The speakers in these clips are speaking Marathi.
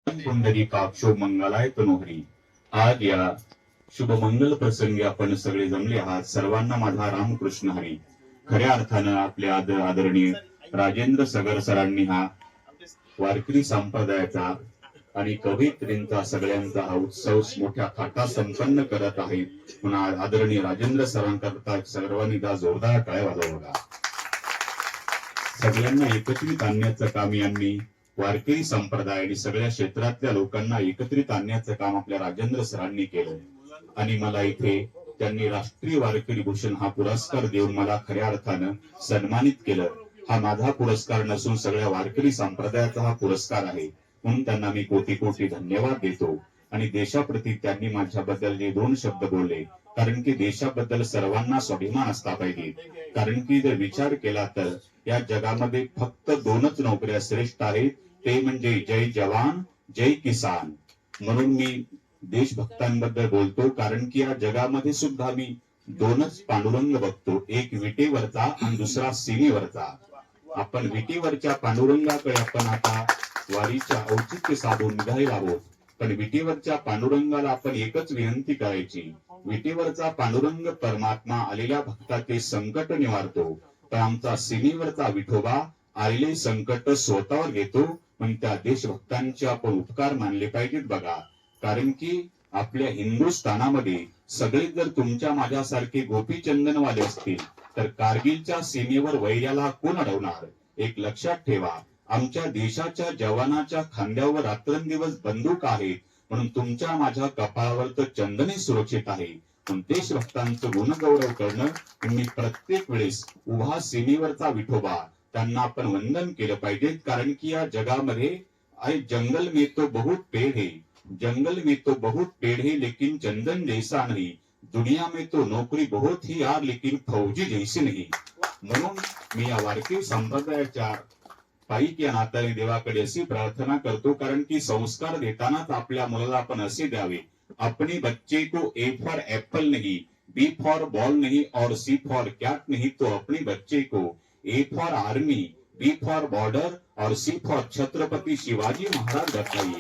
पुंडरीकाक्षो मंगलाय तनोहरी. आज या शुभ मंगल प्रसंगी आपण सगळे जमले आहात. सर्वांना माझा रामकृष्ण हरी. खऱ्या अर्थानं आपल्या आदरणीय राजेंद्र सगर सरांनी हा वारकरी संप्रदायाचा आणि कवयित्रींचा सगळ्यांचा हा उत्सव मोठ्या थाटात संपन्न करत आहे. म्हणून आदरणीय राजेंद्र सरांकरता सर्वांनी जोरदार टाळ्या वाजवा बघा. सगळ्यांना एकत्रित आणण्याचं काम यांनी वारकरी संप्रदाय आणि सगळ्या क्षेत्रातल्या लोकांना एकत्रित आणण्याचं काम आपल्या राजेंद्र सरांनी केलं. आणि मला इथे त्यांनी राष्ट्रीय वारकरी भूषण हा पुरस्कार देऊन मला खऱ्या अर्थानं सन्मानित केलं. हा माझा पुरस्कार नसून सगळ्या वारकरी संप्रदायाचा हा पुरस्कार आहे. म्हणून त्यांना मी कोटी कोटी धन्यवाद देतो. आणि देशाप्रती त्यांनी माझ्याबद्दल जे 2 शब्द बोलले, कारण की देशाबद्दल सर्वांना स्वाभिमान असला पाहिजे. कारण की जर विचार केला तर या जगामध्ये फक्त 2च नोकऱ्या श्रेष्ठ आहेत, ते म्हणजे जय जवान जय किसान. म्हणून मी देशभक्तांबद्दल बोलतो, कारण की या जगामध्ये सुद्धा मी 2च पांडुरंग बघतो, एक विटेवरचा आणि दुसरा सीमेवरचा. आपण विटेवरच्या पांडुरंगाकडे आपण आता वारीच्या औचित्य साधून निघालेला आहोत. पण विटेवरच्या पांडुरंगाला आपण एकच विनंती करायची, विटेवरचा पांडुरंग परमात्मा आलेल्या भक्ताचे संकट निवारतो, तर आमचा सीमेवरचा विठोबा आलेले संकट स्वतःवर घेतो. पण त्या देशभक्तांचे आपण उपकार मानले पाहिजेत बघा. कारण की आपल्या हिंदुस्थानामध्ये सगळे जर तुमच्या माझ्यासारखे गोपीचंदनवाले असतील तर कारगिलच्या सीमेवर वैर्याला कोण अडवणार. एक लक्षात ठेवा, आमच्या देशाच्या जवानाच्या खांद्यावर रात्रंदिवस बंदूक आहे, म्हणून तुमच्या माझ्या कपाळावर तर चंदने सुरक्षित आहे. पण देशभक्तांचं गुणगौरव करणं, तुम्ही प्रत्येक वेळेस उभा सीमेवरचा विठोबा त्यांना आपण वंदन केलं पाहिजे. कारण की या जगामध्ये जंगल में तो बहुत पेड़ है, जंगल में तो बहुत पेड़ है, लेकिन चंदन जैसा नहीं. दुनिया में तो नौकरी बहुत ही यार, लेकिन फौजी जैसी नहीं. म्हणून मी या वारकरी संप्रदायाच्या पाईक या नात्याने देवाकडे अशी प्रार्थना करतो, कारण की संस्कार देतानाच आपल्या मुलाला आपण असे द्यावे, अपने बच्चे को ए फॉर एप्पल नहीं, बी फॉर बॉल नहीं और सी फॉर कैट नहीं, तो अपने बच्चे को A for army, B for border और सी फॉर छत्रपति शिवाजी महाराज बताइए.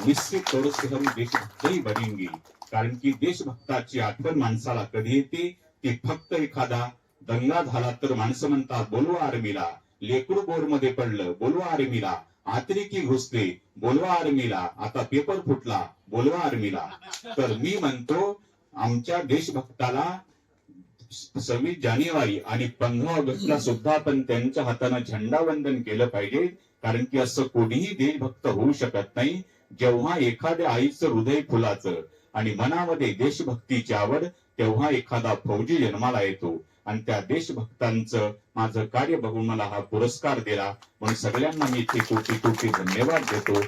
निश्चित तौर से हम देशभक्त ही बनेंगे. कारण की देशभक्ताची आठवण माणसाला कधी येते की फक्त एखादा दंगा झाला तर माणसं म्हणतात बोलवा आर्मीला, लेकरू बोर मध्ये पडलं बोलवा आर्मीला, आतरिकी घुसले बोलवा आर्मीला, आता पेपर फुटला बोलवा आर्मीला. तर मी म्हणतो आमच्या देशभक्ताला 26 जानेवारी आणि 15 ऑगस्टला सुद्धा आपण त्यांच्या हाताने झेंडा वंदन केलं पाहिजे. कारण की असं कोणीही देशभक्त होऊ शकत नाही जेव्हा एखाद्या आईचं हृदय फुलाचं आणि मनामध्ये देशभक्तीची आवड, तेव्हा एखादा फौजी जन्माला येतो. आणि त्या देशभक्तांचं माझं कार्य बघून मला हा पुरस्कार दिला, म्हणून सगळ्यांना मी इथे कोटी कोटी धन्यवाद देतो.